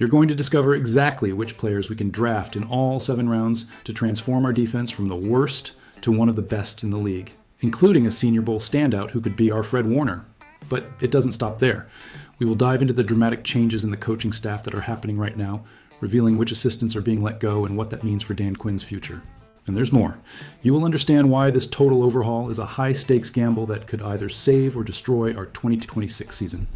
You're going to discover exactly which players we can draft in all 7 rounds to transform our defense from the worst to one of the best in the league, including a Senior Bowl standout who could be our Fred Warner. But it doesn't stop there. We will dive into the dramatic changes in the coaching staff that are happening right now, revealing which assistants are being let go and what that means for Dan Quinn's future. And there's more. You will understand why this total overhaul is a high-stakes gamble that could either save or destroy our 2026 season.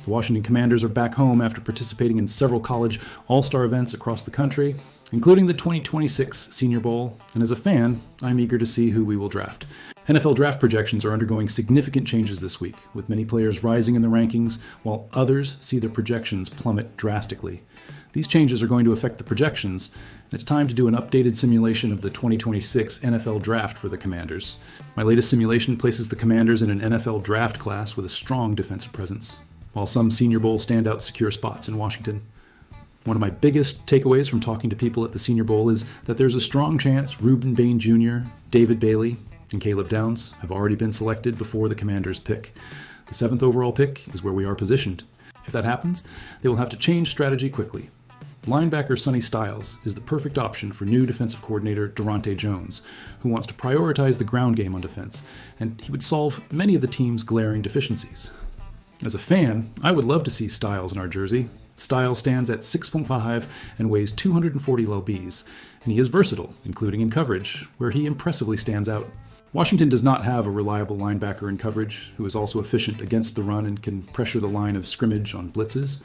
The Washington Commanders are back home after participating in several college all-star events across the country, including the 2026 Senior Bowl, and as a fan, I'm eager to see who we will draft. NFL draft projections are undergoing significant changes this week, with many players rising in the rankings, while others see their projections plummet drastically. These changes are going to affect the projections, and it's time to do an updated simulation of the 2026 NFL Draft for the Commanders. My latest simulation places the Commanders in an NFL Draft class with a strong defensive presence, while some Senior Bowl standouts secure spots in Washington. One of my biggest takeaways from talking to people at the Senior Bowl is that there's a strong chance Ruben Bain Jr., David Bailey, and Caleb Downs have already been selected before the Commanders' pick. The 7th overall pick is where we are positioned. If that happens, they will have to change strategy quickly. Linebacker Sonny Styles is the perfect option for new defensive coordinator Durante Jones, who wants to prioritize the ground game on defense, and he would solve many of the team's glaring deficiencies. As a fan, I would love to see Styles in our jersey. Styles stands at 6'5" and weighs 240 lbs, and he is versatile, including in coverage, where he impressively stands out. Washington does not have a reliable linebacker in coverage who is also efficient against the run and can pressure the line of scrimmage on blitzes.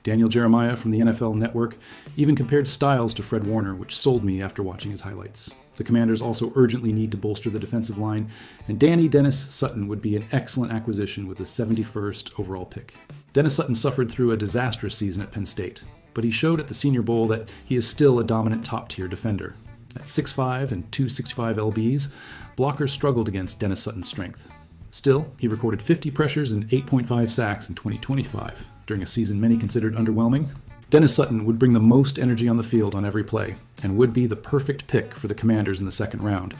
Daniel Jeremiah from the NFL Network even compared Styles to Fred Warner, which sold me after watching his highlights. The Commanders also urgently need to bolster the defensive line, and Danny Dennis Sutton would be an excellent acquisition with the 71st overall pick. Dennis Sutton suffered through a disastrous season at Penn State, but he showed at the Senior Bowl that he is still a dominant top-tier defender. At 6'5" and 265 lbs, blockers struggled against Dennis Sutton's strength. Still, he recorded 50 pressures and 8.5 sacks in 2025, during a season many considered underwhelming. Dennis Sutton would bring the most energy on the field on every play, and would be the perfect pick for the Commanders in the 2nd round.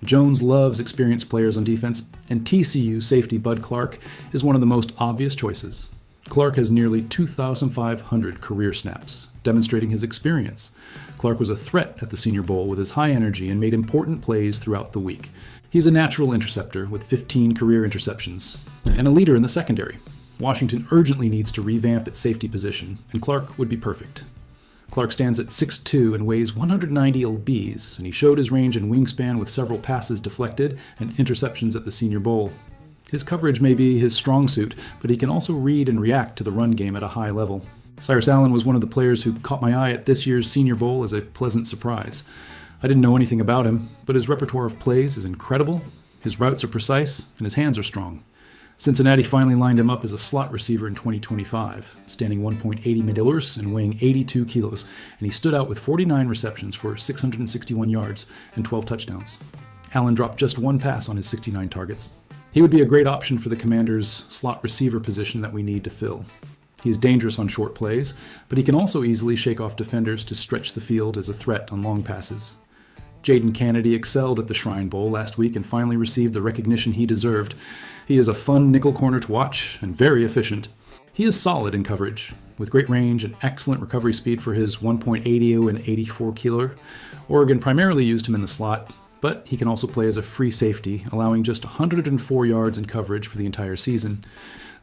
Jones loves experienced players on defense, and TCU safety Bud Clark is one of the most obvious choices. Clark has nearly 2,500 career snaps, demonstrating his experience. Clark was a threat at the Senior Bowl with his high energy and made important plays throughout the week. He's a natural interceptor with 15 career interceptions, and a leader in the secondary. Washington urgently needs to revamp its safety position, and Clark would be perfect. Clark stands at 6'2" and weighs 190 lbs, and he showed his range and wingspan with several passes deflected and interceptions at the Senior Bowl. His coverage may be his strong suit, but he can also read and react to the run game at a high level. Cyrus Allen was one of the players who caught my eye at this year's Senior Bowl as a pleasant surprise. I didn't know anything about him, but his repertoire of plays is incredible, his routes are precise, and his hands are strong. Cincinnati finally lined him up as a slot receiver in 2025, standing 1.80 midillers and weighing 82 kilos, and he stood out with 49 receptions for 661 yards and 12 touchdowns. Allen dropped just 1 pass on his 69 targets. He would be a great option for the Commanders' slot receiver position that we need to fill. He is dangerous on short plays, but he can also easily shake off defenders to stretch the field as a threat on long passes. Jaden Kennedy excelled at the Shrine Bowl last week and finally received the recognition he deserved. He is a fun nickel corner to watch and very efficient. He is solid in coverage, with great range and excellent recovery speed for his 1.80 and 84 kilo. Oregon primarily used him in the slot, but he can also play as a free safety, allowing just 104 yards in coverage for the entire season.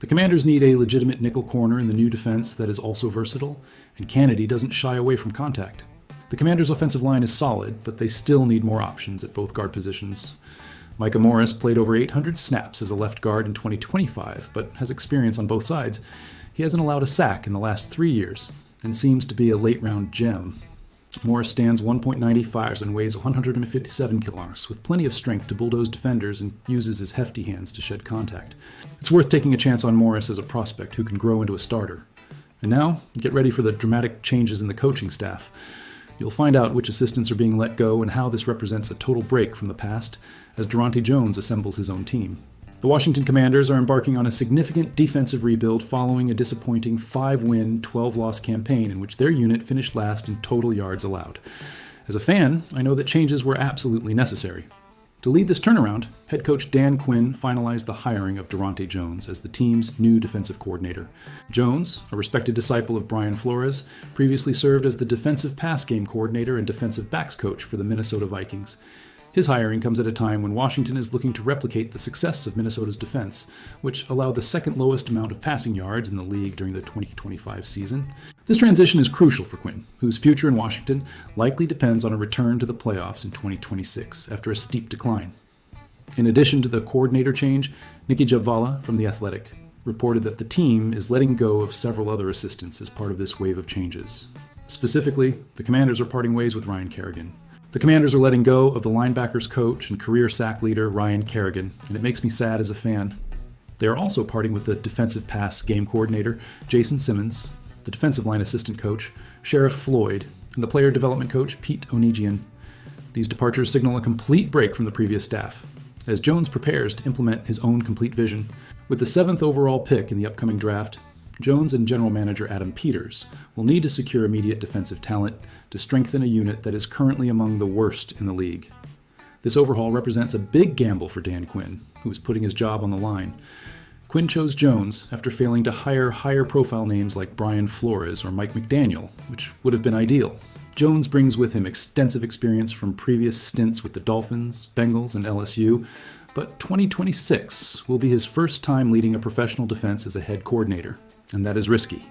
The Commanders need a legitimate nickel corner in the new defense that is also versatile, and Kennedy doesn't shy away from contact. The Commanders' offensive line is solid, but they still need more options at both guard positions. Micah Morris played over 800 snaps as a left guard in 2025, but has experience on both sides. He hasn't allowed a sack in the last 3 years, and seems to be a late-round gem. Morris stands 1.95 and weighs 157 kilograms, with plenty of strength to bulldoze defenders and uses his hefty hands to shed contact. It's worth taking a chance on Morris as a prospect who can grow into a starter. And now, get ready for the dramatic changes in the coaching staff. You'll find out which assistants are being let go and how this represents a total break from the past as Durante Jones assembles his own team. The Washington Commanders are embarking on a significant defensive rebuild following a disappointing 5-win, 12-loss campaign in which their unit finished last in total yards allowed. As a fan, I know that changes were absolutely necessary. To lead this turnaround, head coach Dan Quinn finalized the hiring of Durante Jones as the team's new defensive coordinator. Jones, a respected disciple of Brian Flores, previously served as the defensive pass game coordinator and defensive backs coach for the Minnesota Vikings. His hiring comes at a time when Washington is looking to replicate the success of Minnesota's defense, which allowed the second lowest amount of passing yards in the league during the 2025 season. This transition is crucial for Quinn, whose future in Washington likely depends on a return to the playoffs in 2026 after a steep decline. In addition to the coordinator change, Nikki Jhabvala from The Athletic reported that the team is letting go of several other assistants as part of this wave of changes. Specifically, the Commanders are parting ways with Ryan Kerrigan. The Commanders are letting go of the linebackers coach and career sack leader Ryan Kerrigan, and it makes me sad as a fan. They are also parting with the defensive pass game coordinator Jason Simmons, the defensive line assistant coach Sheriff Floyd, and the player development coach Pete Onigian. These departures signal a complete break from the previous staff, as Jones prepares to implement his own complete vision. With the 7th overall pick in the upcoming draft, Jones and general manager Adam Peters will need to secure immediate defensive talent to strengthen a unit that is currently among the worst in the league. This overhaul represents a big gamble for Dan Quinn, who is putting his job on the line. Quinn chose Jones after failing to hire higher-profile names like Brian Flores or Mike McDaniel, which would have been ideal. Jones brings with him extensive experience from previous stints with the Dolphins, Bengals, and LSU, but 2026 will be his first time leading a professional defense as a head coordinator, and that is risky.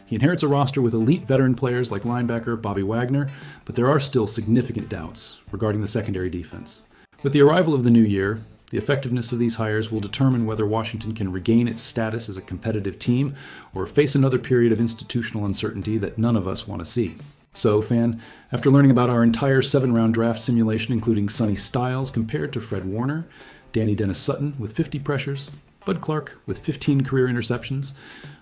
He inherits a roster with elite veteran players like linebacker Bobby Wagner, but there are still significant doubts regarding the secondary defense. With the arrival of the new year, the effectiveness of these hires will determine whether Washington can regain its status as a competitive team or face another period of institutional uncertainty that none of us want to see. So, fan, after learning about our entire 7-round draft simulation, including Sonny Styles compared to Fred Warner, Danny Dennis Sutton with 50 pressures, Bud Clark with 15 career interceptions,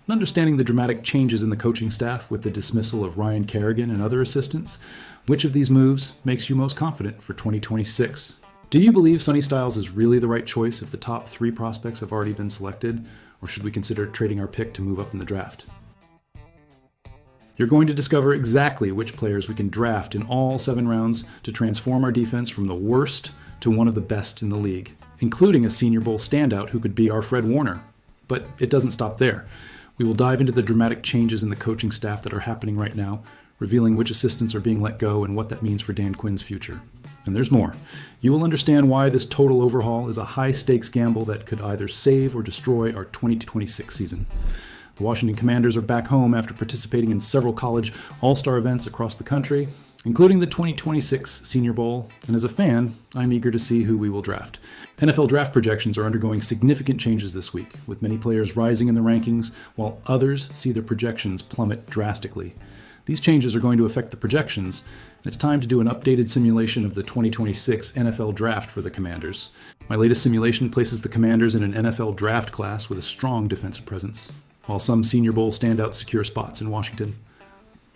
and understanding the dramatic changes in the coaching staff with the dismissal of Ryan Kerrigan and other assistants, which of these moves makes you most confident for 2026? Do you believe Sonny Styles is really the right choice if the top 3 prospects have already been selected, or should we consider trading our pick to move up in the draft? You're going to discover exactly which players we can draft in all 7 rounds to transform our defense from the worst to one of the best in the league, including a Senior Bowl standout who could be our Fred Warner. But it doesn't stop there. We will dive into the dramatic changes in the coaching staff that are happening right now, revealing which assistants are being let go and what that means for Dan Quinn's future. And there's more. You will understand why this total overhaul is a high-stakes gamble that could either save or destroy our 2026 season. The Washington Commanders are back home after participating in several college all-star events across the country, including the 2026 Senior Bowl, and as a fan, I'm eager to see who we will draft. NFL draft projections are undergoing significant changes this week, with many players rising in the rankings, while others see their projections plummet drastically. These changes are going to affect the projections, and it's time to do an updated simulation of the 2026 NFL Draft for the Commanders. My latest simulation places the Commanders in an NFL Draft class with a strong defensive presence, while some Senior Bowl standouts secure spots in Washington.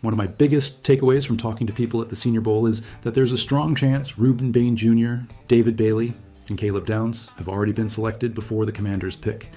One of my biggest takeaways from talking to people at the Senior Bowl is that there's a strong chance Reuben Bain Jr., David Bailey, and Caleb Downs have already been selected before the Commanders pick.